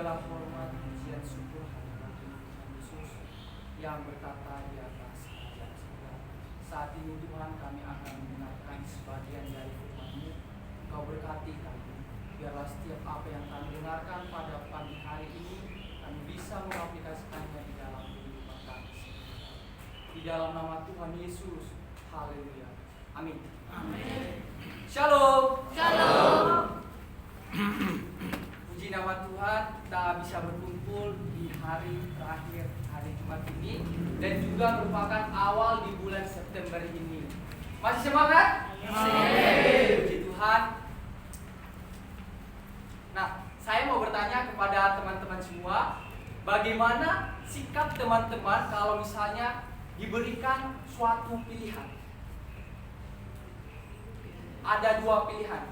segala hormat, pujian, syukur hanya bagi Tuhan Yesus yang berkata di atas kerajaan surga. Saat ini Tuhan, kami akan mendengarkan sebagian dari firman-Mu. Engkau berkati kami, biarlah setiap apa yang kami dengarkan pada pagi hari ini kami bisa mengaplikasikannya di dalam kehidupan kami. Di dalam nama Tuhan Yesus, haleluya, amin. Amin. Shalom. Shalom. Puji nama Tuhan, kita bisa berkumpul di hari terakhir hari Jumat ini dan juga merupakan awal di bulan September ini. Masih semangat? Puji Tuhan. Nah, saya mau bertanya kepada teman-teman semua, bagaimana sikap teman-teman kalau misalnya diberikan suatu pilihan? Ada dua pilihan.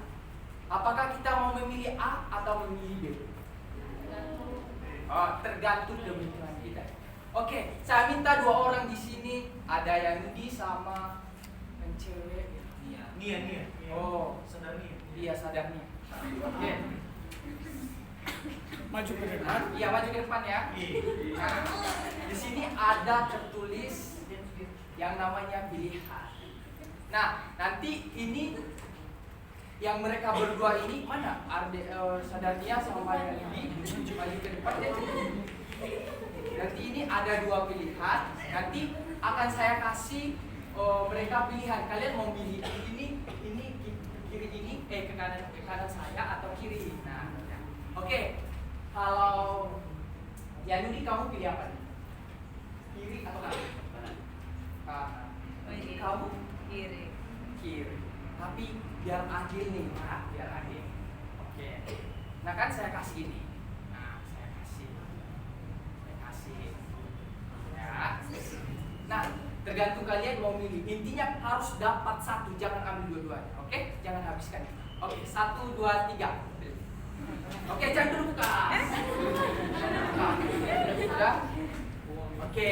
Apakah kita mau memilih A atau memilih B? Tergantung pemikiran kita. Oke, saya minta dua orang di sini, ada yang Yudi sama yang cewek. Nia. Oh, Sadar Nia. iya sadar Nia. Oke. Maju ke depan. Iya, maju ke depan ya. Nah, di sini ada tertulis yang namanya pilihan. Nah, nanti ini yang mereka berdua ini mana? Sadania sama Yudi maju ke depan ya. Nanti ini ada dua pilihan. Nanti akan saya kasih mereka pilihan. Kalian mau pilih ini kiri ini ke kanan saya atau kiri. Nah, oke. Kalau Yudi kamu pilih apa nih? Kiri atau kanan? Kanan. Kamu Kiri. kiri. Tapi biar adil nih, biar adil. Oke. Nah kan saya kasih ini. Nah, saya kasih. Ya. Nah, tergantung kalian mau milih. Intinya harus dapat satu, jangan ambil dua-duanya. Oke? Jangan habiskan. Oke, 1, 2, 3. Oke, jangan dulu buka. Sudah? Oke.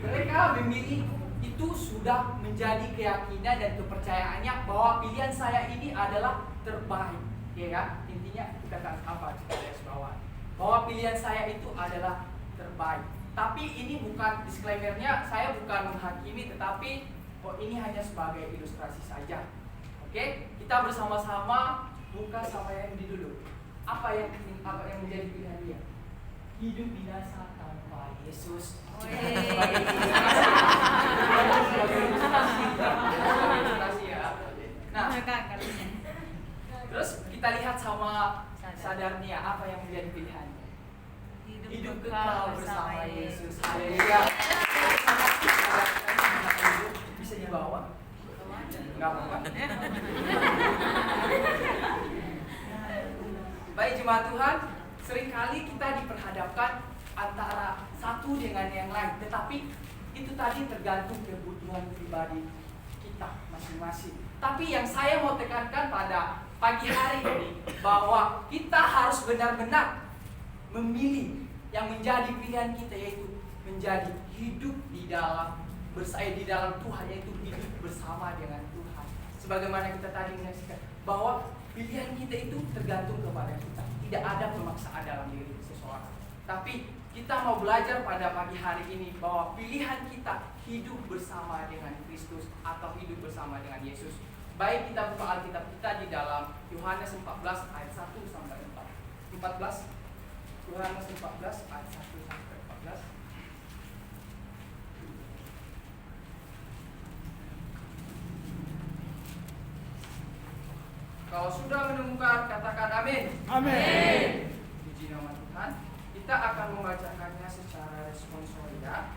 Mereka memilih itu sudah menjadi keyakinan dan kepercayaannya bahwa pilihan saya ini adalah terbaik, ya kan? Intinya kita kan apa kita garis bawah bahwa pilihan saya itu adalah terbaik. Tapi ini bukan disclaimernya, saya bukan menghakimi, tetapi ini hanya sebagai ilustrasi saja. Oke, kita bersama-sama buka sama yang di dulu. Apa yang menjadi pilihan dia? Hidup binasa tanpa Yesus. Nah, terus kita lihat sama sadarnya apa yang menjadi pilihannya. Hidup kekal bersama Yesus. Haleluya. Bisa dibawa? Enggak apa-apa. Baik jemaat Tuhan, seringkali kita diperhadapkan antara satu dengan yang lain, tetapi itu tadi tergantung kebutuhan pribadi kita masing-masing. Tapi yang saya mau tekankan pada pagi hari ini bahwa kita harus benar-benar memilih yang menjadi pilihan kita, yaitu menjadi hidup di dalam Tuhan, yaitu hidup bersama dengan Tuhan. Sebagaimana kita tadi menyaksikan bahwa pilihan kita itu tergantung kepada kita, tidak ada pemaksaan dalam diri seseorang. Tapi kita mau belajar pada pagi hari ini bahwa pilihan kita hidup bersama dengan Kristus atau hidup bersama dengan Yesus. Baik, kita buka Alkitab kita di dalam Yohanes 14 ayat 1 sampai 4. 14. Yohanes 14 ayat 1 sampai 14. Kalau sudah menemukan, katakan amin. Amin. Puji nama Tuhan. Kita akan membacakannya secara responsoria.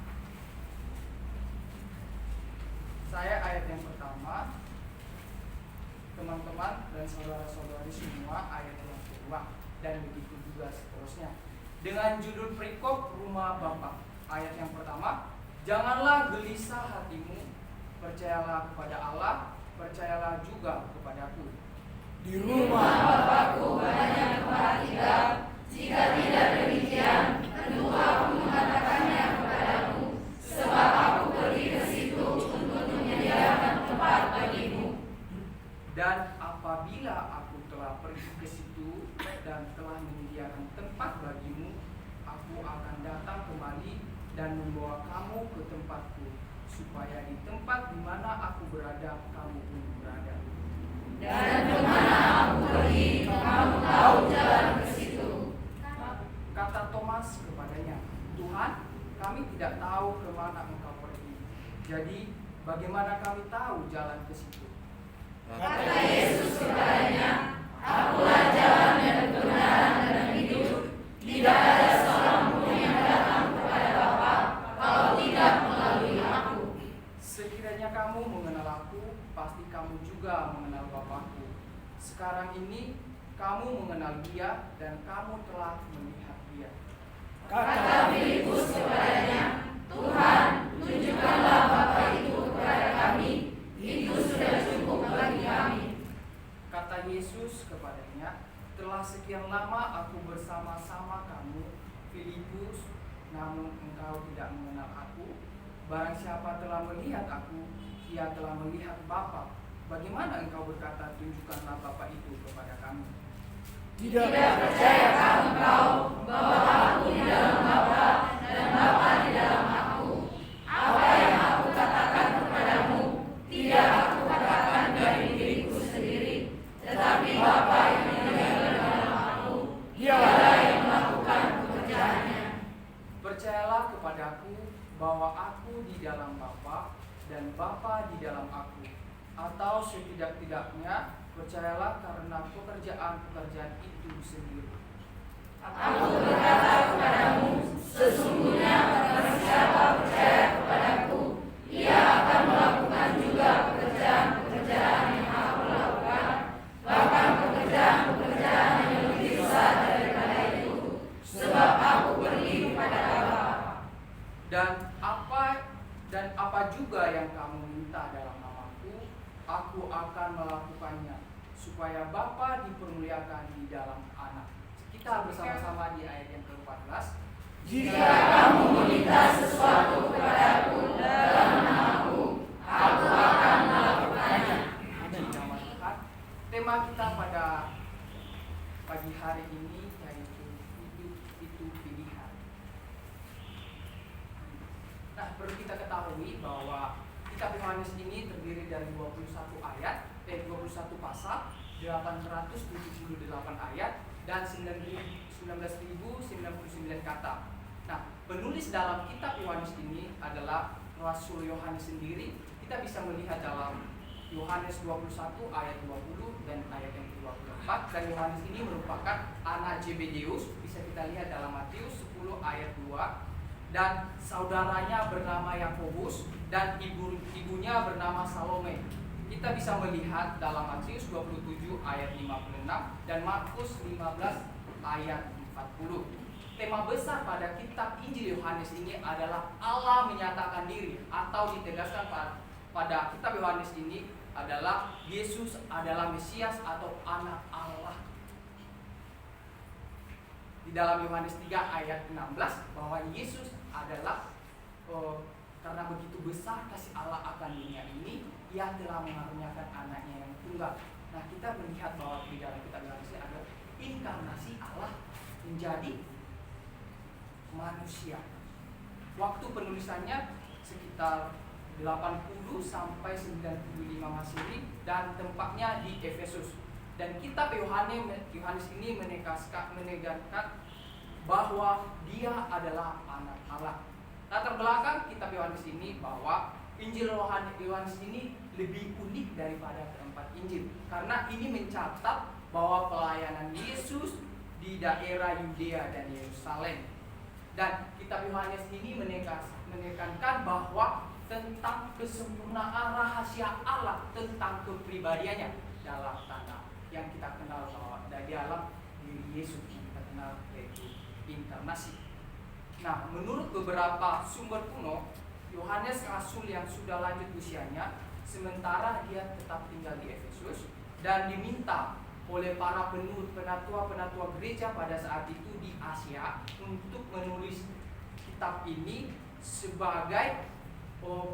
Saya ayat yang pertama, teman-teman dan saudara-saudari semua ayat yang kedua, dan begitu juga seterusnya. Dengan judul perikop Rumah Bapa. Ayat yang pertama, janganlah gelisah hatimu, percayalah kepada Allah, percayalah juga kepadaku. Di rumah Bapakku banyak tempat tinggal. Jika tidak demikian, tentu aku mengatakannya kepadamu, sebab aku pergi ke situ untuk menyediakan tempat bagimu. Dan apabila aku telah pergi ke situ dan telah menyediakan tempat bagimu, aku akan datang kembali dan membawa kamu ke tempatku, supaya di tempat di mana aku berada, kamu pun berada. Dan kemana aku pergi, kamu tahu jalan ke situ. Kata Thomas kepadanya, Tuhan, kami tidak tahu kemana engkau pergi. Jadi, bagaimana kami tahu jalan ke situ? Kata Yesus kepadanya, Akulah jalan dan kebenaran dan hidup. Tidak ada seorang pun yang datang kepada Bapa kalau tidak melalui aku. Sekiranya kamu mengenal aku, pasti kamu juga mengenal Bapakku. Sekarang ini kamu mengenal Dia dan kamu telah melihat Dia. Kata Filipus kepadanya, Tuhan, tunjukkanlah Bapa itu kepada kami. Itu sudah cukup bagi kami. Kata Yesus kepadanya, telah sekian lama aku bersama-sama kamu, Filipus, namun engkau tidak mengenal aku. Barang siapa telah melihat aku, ia telah melihat Bapa. Bagaimana engkau berkata, tunjukkanlah Bapa itu kepada kami? Tidak percayakah engkau bahwa aku di dalam Bapa dan Bapa di dalam aku? Apa yang aku katakan kepadamu, tidak aku katakan dari diriku sendiri, tetapi Bapa yang tinggal di dalam aku, Dialah yang melakukan pekerjaannya. Percayalah kepadaku bahwa aku di dalam Bapa dan Bapa di dalam aku. Atau setidak-tidaknya percayalah karena pekerjaan-pekerjaan itu sendiri. Aku berkata kepadamu, sesungguhnya barang siapa percaya kepadaku, ia akan melakukan juga pekerjaan-pekerjaan yang aku lakukan, bahkan pekerjaan-pekerjaan yang lebih besar daripada itu, sebab aku pergi kepada Bapa. Dan apa juga yang kamu minta dalam namaku, aku akan melakukannya, supaya Bapa dipermuliakan di dalam Anak. Kita bersama-sama di ayat yang ke-14. Jika kamu meminta sesuatu kepadaku dalam namaku, aku akan melakukannya. Nama Tuhan. Tema kita pada pagi hari ini yaitu hidup itu pilihan. Nah, perlu kita ketahui bahwa kitab Yohanes ini terdiri dari 21 ayat, 21 pasal, 878 ayat, dan 19.099 kata. Nah, penulis dalam kitab Yohanes ini adalah Rasul Yohanes sendiri. Kita bisa melihat dalam Yohanes 21 ayat 20 dan ayat yang ke-24. Dan Yohanes ini merupakan anak Zebedeus. Bisa kita lihat dalam Matius 10 ayat 2. Dan saudaranya bernama Yakobus dan ibunya bernama Salome. Kita bisa melihat dalam Matius 27 ayat 56 dan Markus 15 ayat 40. Tema besar pada kitab Injil Yohanes ini adalah Allah menyatakan diri, atau ditegaskan pada kitab Yohanes ini adalah Yesus adalah Mesias atau anak Allah. Di dalam Yohanes 3 ayat 16 bahwa Yesus adalah karena begitu besar kasih Allah akan dunia ini, Ia telah mengaruniakan anaknya yang tunggal. Nah, kita melihat bahwa di dalam kitab Yohanes ini ada inkarnasi Allah menjadi manusia. Waktu penulisannya sekitar 80 sampai 95 Masehi dan tempatnya di Efesus. Dan kitab Yohanes ini menegaskan bahwa dia adalah anak Allah. Latar belakang kitab Yohanes ini bahwa Injil Yohanes ini lebih unik daripada keempat Injil, karena ini mencatat bahwa pelayanan Yesus di daerah Yudea dan Yerusalem. Dan kitab Yohanes ini menekankan bahwa tentang kesempurnaan rahasia Allah tentang kepribadiannya dalam tanda yang kita kenal bahwa dari dalam diri Yesus yang kita kenal yaitu inkarnasi. Nah, menurut beberapa sumber kuno, Yohanes rasul yang sudah lanjut usianya, sementara dia tetap tinggal di Efesus dan diminta oleh para penatua-penatua gereja pada saat itu di Asia untuk menulis kitab ini sebagai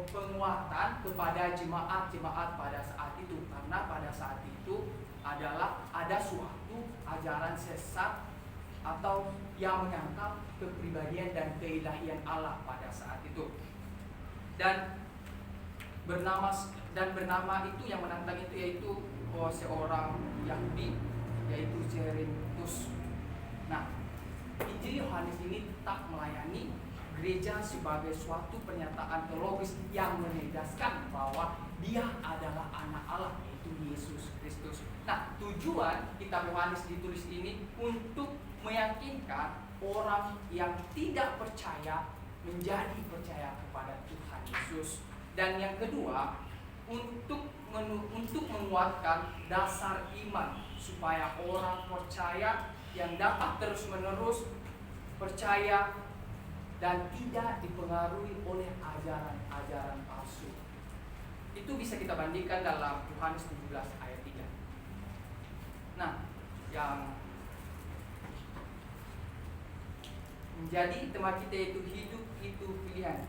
penguatan kepada jemaat-jemaat pada saat itu, karena pada saat itu adalah ada suatu ajaran sesat atau yang menyangkal kepribadian dan keilahian Allah pada saat itu. Dan bernama itu yang menantang itu yaitu seorang Yahudi, yaitu Cerinthus. Nah, Injil Yohanes ini tetap melayani gereja sebagai suatu pernyataan teologis yang menegaskan bahwa dia adalah anak Allah, yaitu Yesus Kristus. Nah, tujuan kitab Yohanes ditulis ini untuk meyakinkan orang yang tidak percaya menjadi percaya kepada Tuhan Yesus. Dan yang kedua, untuk menguatkan dasar iman supaya orang percaya yang dapat terus-menerus percaya dan tidak dipengaruhi oleh ajaran-ajaran palsu. Itu bisa kita bandingkan dalam Yohanes 17 ayat 3. Nah, yang menjadi tema kita itu hidup itu pilihan.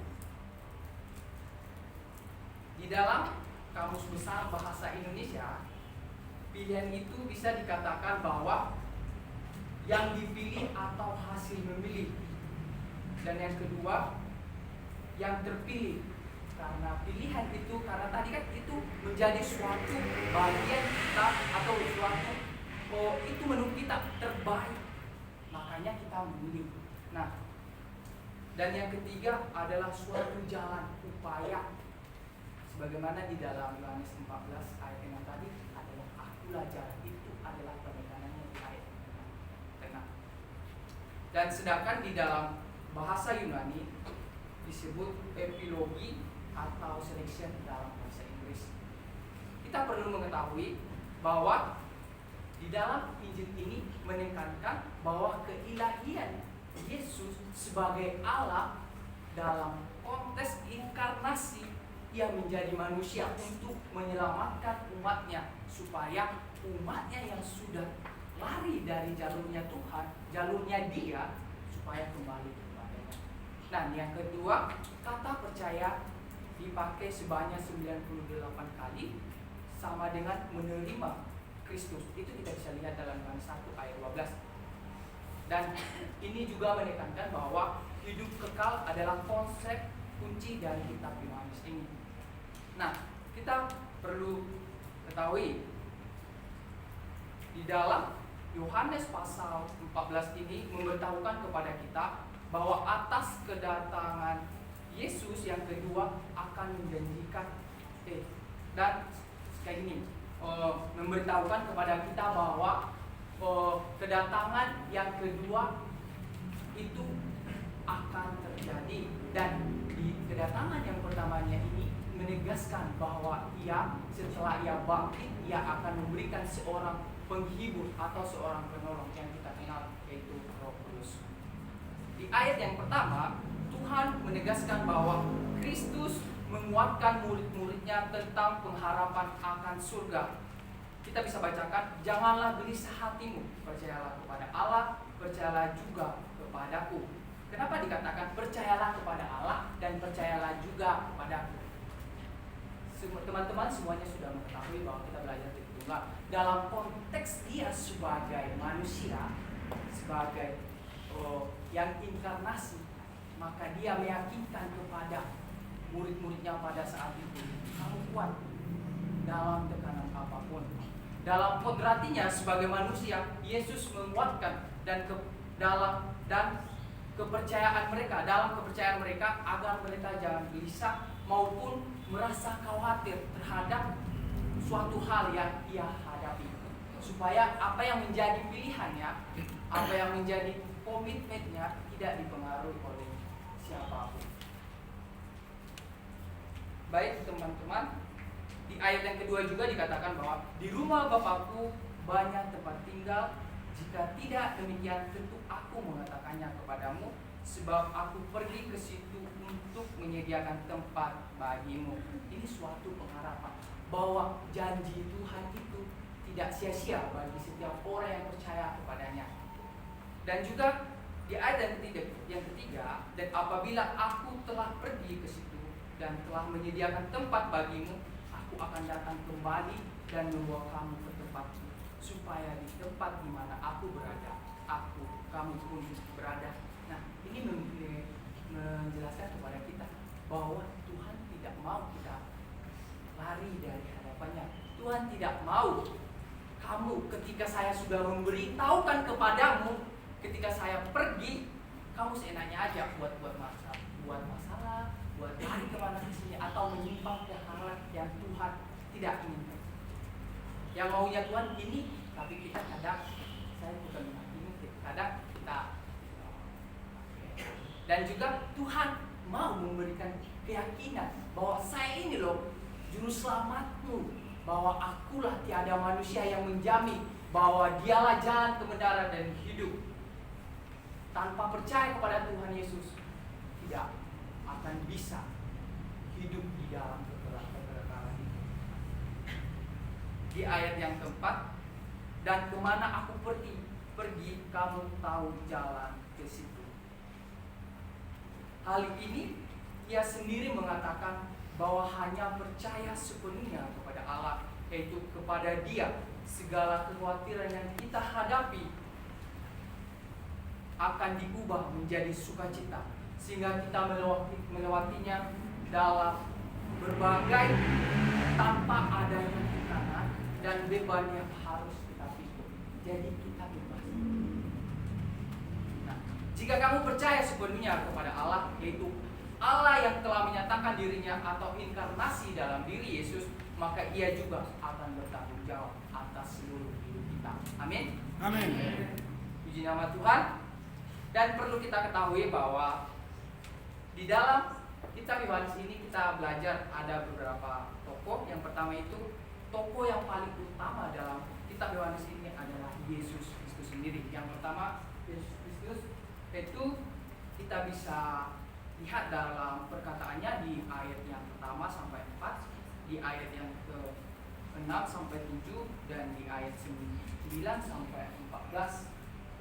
Di dalam Kamus Besar Bahasa Indonesia, pilihan itu bisa dikatakan bahwa yang dipilih atau hasil memilih. Dan yang kedua, yang terpilih. Karena pilihan itu, karena tadi kan itu menjadi suatu bagian kita atau suatu itu menurut kita terbaik, makanya kita memilih. Nah, dan yang ketiga adalah suatu jalan upaya, sebagaimana di dalam Yohanes 14 ayat yang tadi adalah akulah jalan, itu adalah penekanannya di ayat tengah. Dan sedangkan di dalam bahasa Yunani disebut epilogi atau selection dalam bahasa Inggris. Kita perlu mengetahui bahwa di dalam Injil ini menekankan bahwa keilahian Yesus sebagai Allah dalam konteks inkarnasi, ia menjadi manusia untuk menyelamatkan umatnya, supaya umatnya yang sudah lari dari jalurnya Tuhan, jalurnya Dia, supaya kembali kepadanya. Nah, yang kedua, kata percaya dipakai sebanyak 98 kali, sama dengan menerima Kristus. Itu kita bisa lihat dalam Yohanes 1 ayat 12. Dan ini juga menekankan bahwa hidup kekal adalah konsep kunci dari kitab Yohanes ini. Nah, kita perlu ketahui di dalam Yohanes pasal 14 ini memberitahukan kepada kita bahwa atas kedatangan Yesus yang kedua akan menjanjikan dan kayak gini, memberitahukan kepada kita bahwa kedatangan yang kedua itu akan terjadi, dan di kedatangan yang pertamanya ini menegaskan bahwa setelah ia bangkit, ia akan memberikan seorang penghibur atau seorang penolong yang kita kenal, yaitu Roh Kudus. Di ayat yang pertama, Tuhan menegaskan bahwa Kristus menguatkan murid-muridnya tentang pengharapan akan surga. Kita bisa bacakan, janganlah gelisah hatimu, percayalah kepada Allah, percayalah juga kepadaku. Kenapa dikatakan percayalah kepada Allah dan percayalah juga kepadaku? Teman-teman semuanya sudah mengetahui bahwa kita belajar di Tunggal dalam konteks dia sebagai manusia, sebagai yang inkarnasi, maka dia meyakinkan kepada murid-muridnya pada saat itu, kamu kuat dalam tekanan apapun. Dalam kodratinya sebagai manusia, Yesus menguatkan kepercayaan mereka agar mereka jangan gelisah maupun merasa khawatir terhadap suatu hal yang ia hadapi, supaya apa yang menjadi pilihannya, apa yang menjadi komitmennya tidak dipengaruhi oleh siapapun. Baik teman-teman, di ayat yang kedua juga dikatakan bahwa di rumah Bapakku banyak tempat tinggal. Jika tidak demikian, tentu aku mengatakannya kepadamu, sebab aku pergi ke situ untuk menyediakan tempat bagimu. Ini suatu pengharapan bahwa janji Tuhan itu tidak sia-sia bagi setiap orang yang percaya kepadanya. Dan juga di ayat yang ketiga, dan apabila aku telah pergi ke situ dan telah menyediakan tempat bagimu, aku akan datang kembali dan membawa kamu ke tempatku, supaya di tempat di mana aku berada, kamu pun berada. Nah, ini menjelaskan kepada kita bahwa Tuhan tidak mau kita lari dari hadapannya. Tuhan tidak mau kamu, ketika saya sudah memberitahukan kepadamu, ketika saya pergi, kamu seenaknya aja buat masalah, buat lari kemana ke sini, atau menyimpang ke hal yang Tuhan tidak inginkan. Yang maunya Tuhan ini, tapi kita kadang, saya bukan menghakimi, kadang kita. Dan juga Tuhan mau memberikan keyakinan bahwa saya ini loh juru selamatmu, bahwa akulah tiada manusia yang menjamin, bahwa dialah jalan kebenaran dan hidup. Tanpa percaya kepada Tuhan Yesus, tidak akan bisa hidup di dalam kekekalan itu. Di ayat yang keempat, dan kemana aku pergi, kamu tahu jalan ke situ. Hal ini ia sendiri mengatakan bahwa hanya percaya sepenuhnya kepada Allah, yaitu kepada Dia, segala kekhawatiran yang kita hadapi akan diubah menjadi sukacita, sehingga kita melewatinya dalam berbagai tanpa adanya tekanan dan beban yang harus kita pikul. Jadi kita bebas. Nah, jika kamu percaya sepenuhnya kepada Allah, yaitu Allah yang telah menyatakan dirinya atau inkarnasi dalam diri Yesus, maka Ia juga akan bertanggung jawab atas seluruh hidup kita. Amin. Amin. Puji nama Tuhan. Dan perlu kita ketahui bahwa di dalam kitab Yohanes ini kita belajar ada beberapa tokoh. Yang pertama itu tokoh yang paling utama dalam kitab Yohanes ini adalah Yesus Kristus sendiri. Yang pertama, Yesus Kristus itu kita bisa lihat dalam perkataannya di ayat yang pertama sampai 4, di ayat yang ke-6 sampai 7, dan di ayat 9 sampai 14.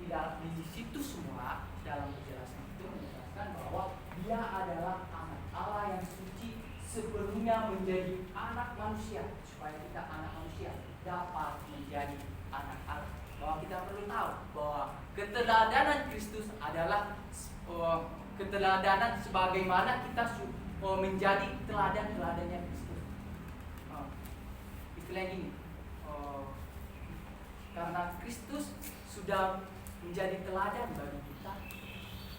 Di situ semua dalam penjelasan itu menjelaskan bahwa Dia adalah anak Allah yang suci, sepenuhnya menjadi anak manusia, supaya kita anak manusia dapat menjadi anak Allah. Bahwa kita perlu tahu bahwa keteladanan Kristus adalah keteladanan sebagaimana kita menjadi teladan-teladannya Kristus. Istilah gini, karena Kristus sudah menjadi teladan bagi kita,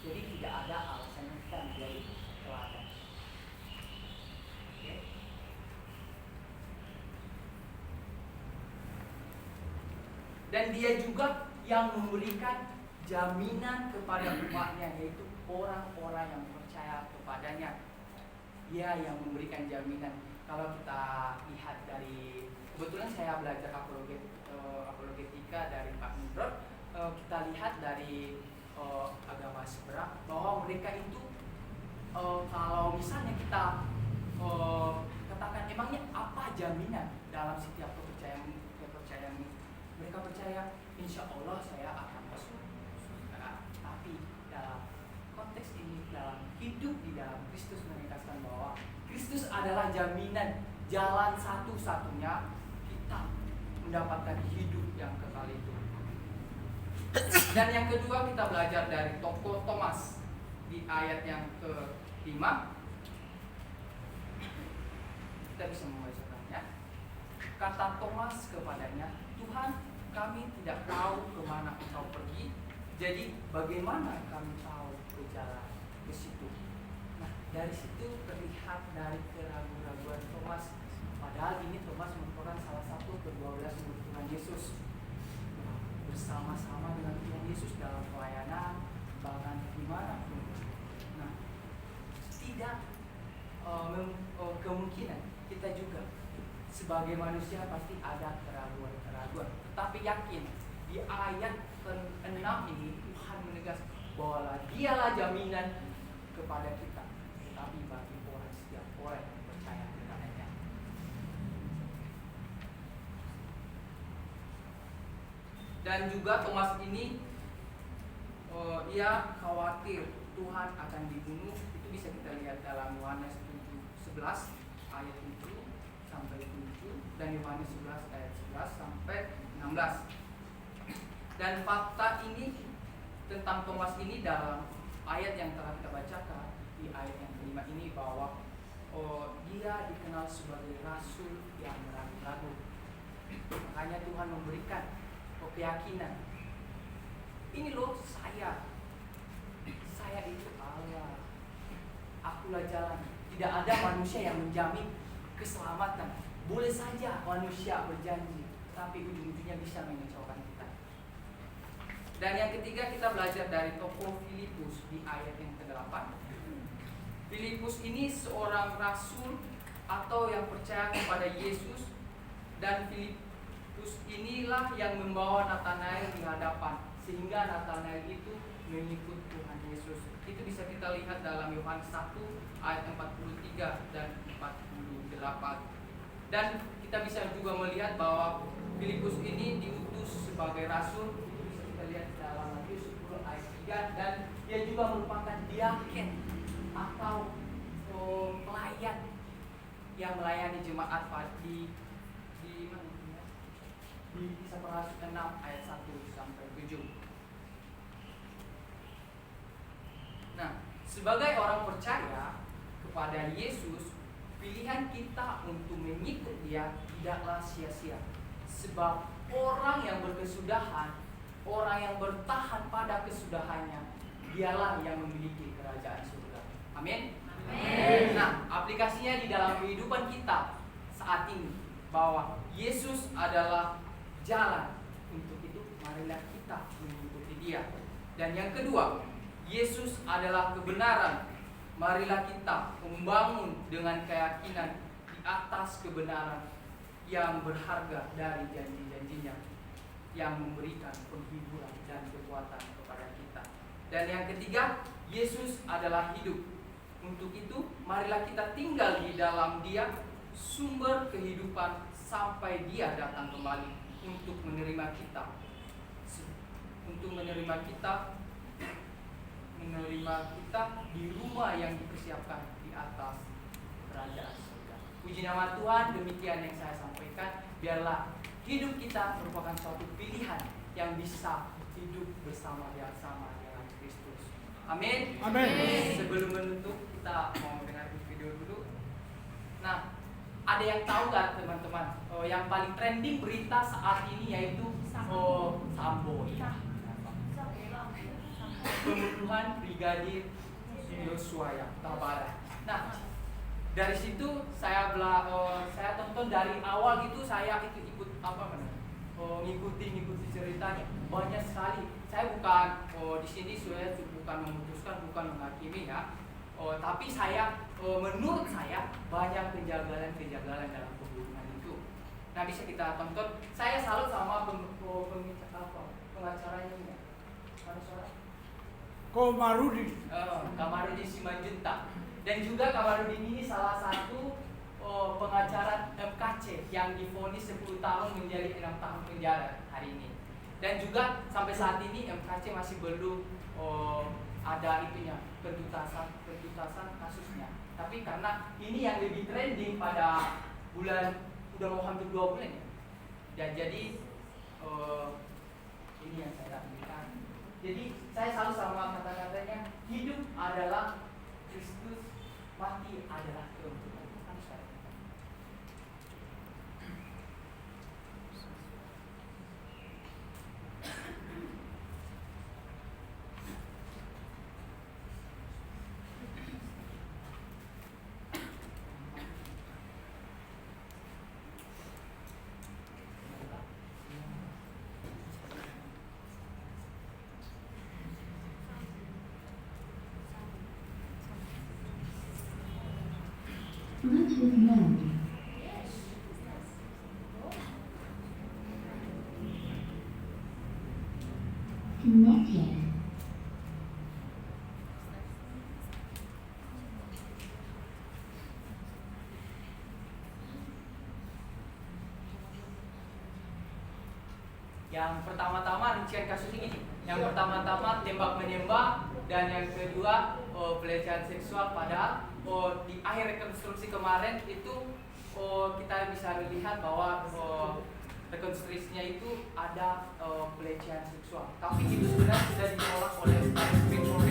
jadi tidak ada alasan kita menjadi teladan. Okay. Dan Dia juga yang memberikan jaminan kepada umatnya, yaitu orang-orang yang percaya kepadanya. Dia yang memberikan jaminan. Kalau kita lihat dari, kebetulan saya belajar apologetika dari Pak Nurul, kita lihat dari agama seberang bahwa mereka itu kalau misalnya kita katakan emangnya apa jaminan dalam setiap kepercayaan ini, mereka percaya insya Allah saya akan masuk surga. Tapi dalam konteks ini, dalam hidup di dalam Kristus, menegaskan bahwa Kristus adalah jaminan, jalan satu-satunya kita mendapatkan hidup yang kekal itu. Dan yang kedua, kita belajar dari tokoh Thomas di ayat yang ke-5. Kita bisa membacakannya. Kata Thomas kepadanya, Tuhan, kami tidak tahu kemana Engkau pergi, jadi bagaimana kami tahu ke jalan ke situ? Nah, dari situ terlihat dari keraguan-raguan Thomas. Padahal ini Thomas merupakan salah satu ke-12 murid Tuhan Yesus, bersama-sama dengan Tuhan Yesus dalam pelayanan, bahkan dimanapun. Nah, tidak kemungkinan kita juga sebagai manusia pasti ada keraguan-keraguan. Tetapi yakin di ayat ke-6 ini Tuhan menegaskan bahwa Dialah jaminan kepada kita, tapi bagi setiap orang yang percaya kepadanya. Dan juga Thomas ini ia khawatir Tuhan akan dibunuh. Itu bisa kita lihat dalam Yohanes 7:11 ayat 7 sampai 7, dan Yohanes 11 ayat 11 sampai 16 16. Dan fakta ini tentang Thomas ini dalam ayat yang telah kita bacakan di ayat yang kelima ini bahwa dia dikenal sebagai rasul yang ragu-ragu. Makanya Tuhan memberikan keyakinan. Ini loh saya itu Allah. Akulah jalan. Tidak ada manusia yang menjamin keselamatan. Boleh saja manusia berjanji, tapi ujung-ujungnya bisa mengecewakan kita. Dan yang ketiga kita belajar dari tokoh Filipus di ayat yang ke-8. Filipus ini seorang rasul atau yang percaya kepada Yesus, dan Filipus inilah yang membawa Nathanael di hadapan sehingga Nathanael itu mengikut Tuhan Yesus. Itu bisa kita lihat dalam Yohanes 1 ayat 43 dan 48. Dan kita bisa juga melihat bahwa Filipus ini diutus sebagai rasul. Itu bisa kita lihat dalam Matius 10 ayat 3, dan dia juga merupakan diaken atau pelayan yang melayani jemaat di mana ya? Di Kisah Para Rasul 6 ayat 1 sampai 7. Nah, sebagai orang percaya kepada Yesus, pilihan kita untuk mengikut Dia tidaklah sia-sia. Sebab orang yang berkesudahan, orang yang bertahan pada kesudahannya, dialah yang memiliki kerajaan surga. Amin. Amin. Nah, aplikasinya di dalam kehidupan kita saat ini bahwa Yesus adalah jalan. Untuk itu, marilah kita mengikuti Dia. Dan yang kedua, Yesus adalah kebenaran. Marilah kita membangun dengan keyakinan di atas kebenaran yang berharga dari janji-janjinya, yang memberikan penghiburan dan kekuatan kepada kita. Dan yang ketiga, Yesus adalah hidup. Untuk itu, marilah kita tinggal di dalam Dia, sumber kehidupan, sampai Dia datang kembali untuk menerima kita. Untuk menerima kita di rumah yang dipersiapkan di atas kerajaan surga. Puji nama Tuhan, demikian yang saya sampaikan. Biarlah hidup kita merupakan suatu pilihan yang bisa hidup bersama dengan Kristus. Amin. Amin. Sebelum menutup, kita mau dengar video dulu. Nah, ada yang tahu nggak teman-teman? Yang paling trending berita saat ini yaitu Sambo. Pembunuhan Brigadir Yosua yang Tabarat. Nah, dari situ saya tonton dari awal itu, saya ikut ngikuti ceritanya banyak sekali. Saya bukan di sini saya bukan memutuskan, bukan menghakimi ya. Tapi menurut saya banyak kejanggalan dalam pembunuhan itu. Nah, bisa kita tonton. Saya salut sama pengacaranya ini. Mana suara? Komarudin. Kamarudin Simanjuntak. Dan juga Kamarudin ini salah satu pengacara MKC yang divonis 10 tahun menjadi 6 tahun penjara hari ini. Dan juga sampai saat ini MKC masih belum ada pentuntasan kasusnya. Tapi karena ini yang lebih trending pada bulan, udah mau hampir 2 bulan ya. Dan jadi ini yang saya ambilkan. Jadi saya selalu sama kata-katanya, hidup adalah Kristus, mati adalah keuntungan. Bluetooth mode. Connected. Yang pertama-tama rincian kasusnya gini. Yang pertama-tama tembak menembak, dan yang kedua pelecehan seksual. Padahal di akhir rekonstruksi kemarin itu kita bisa melihat bahwa rekonstruksinya itu ada pelecehan seksual, tapi itu sebenarnya sudah ditolak oleh Supreme Court.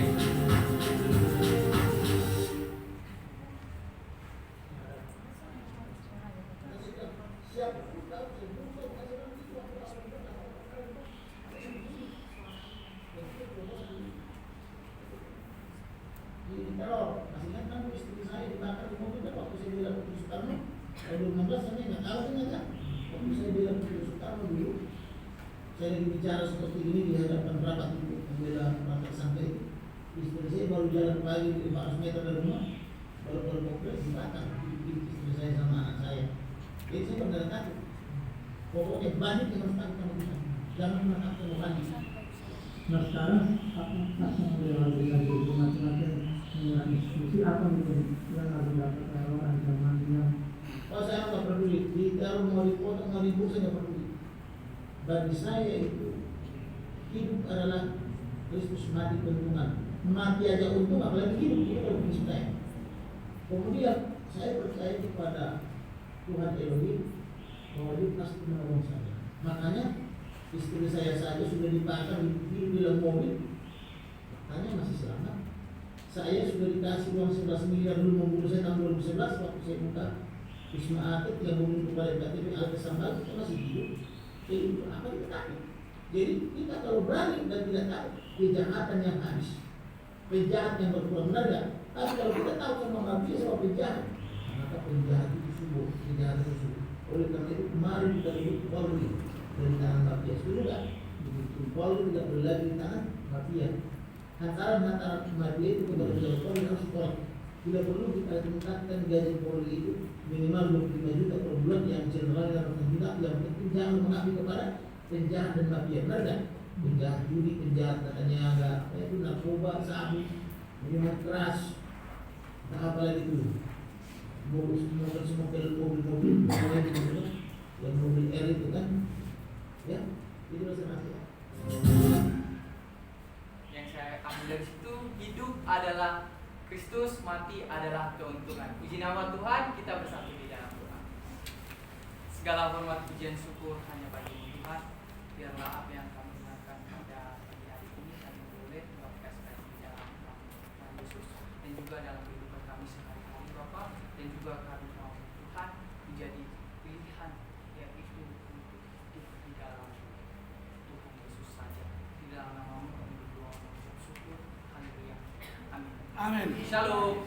Kalau masih ingat kan istri saya dibakar di mobil kan waktu saya bilang ke Soekarno tahun 2016 saya nggak tahu kan waktu saya bilang ke Soekarno dulu saya lagi bicara seperti ini di hadapan rapat itu membela rakyat sampai istri saya baru jalan pagi di 400 meter dari rumah baru kompleks dibakar istri saya sama anak saya. Jadi saya benar takut. Pokoknya banyak yang harus takut sama kita, jangan menangkap Tuhan. Nah sekarang apa yang dilakukan itu macam-macam dengan institusi apa yang harus dilakukan kalau ancaman yang kalau saya nggak peduli, ditaruh mau dipotong mau dibuang saya nggak peduli. Bagi saya itu hidup adalah Kristus mati keuntungan. Mati aja untung, apalagi hidup itu kalau prinsip saya. Kemudian saya percaya kepada Tuhan Elohim bahwa dia pasti menolong saya. Makanya istri saya saja sudah dibakar di dalam mobil, hanya masih selamat. Saya sudah dikasih uang 11 miliar dulu membunuh saya tahun 2011 waktu saya buka Wisma Atlet yang membunuh kepala KTP Al-Kesambal kita masih hidup. Jadi apa kita takut? Jadi kita kalau berani dan tidak takut kejahatan yang habis, penjahat yang berkurang benar gak? Tapi kalau kita tahu sama manusia sama penjahat, maka penjahat itu subuh, kejahatan itu subuh. Oleh karena itu kemarin kita ribut Polri dari tangan mafia, setuju gak? Polri tidak boleh lagi di tangan mafia. Antara mafia itu kepada pejabat Polri harus ditolak. Tidak perlu kita tingkatkan gaji Polri itu minimal 25 juta per bulan yang general dan juta. Yang penting jangan mengabdi kepada penjahat dan mafia, benar gak? Penjahat judi, penjahat katanya agak apa itu narkoba, sabu, minuman keras, nah apa lagi itu? Mobil yang mobil R itu kan, ya itu masih mafia. Yang saya ambil dari situ, hidup adalah Kristus, mati adalah keuntungan. Puji nama Tuhan, kita bersatu di dalam doa. Segala hormat, pujian, syukur hanya bagi Tuhan. Biarlah apa yang kami dengarkan pada pagi hari ini kami boleh melakukan di dalam Tuhan Yesus dan juga dalam kehidupan kami sehari-hari Bapa, dan juga kami mau Tuhan menjadi pilihan yang itu untuk hidup di dalam Tuhan Yesus saja. Di dalam nama-Mu kami berdoa mengucap syukur. Haleluya. Amin. Amin. Shalom.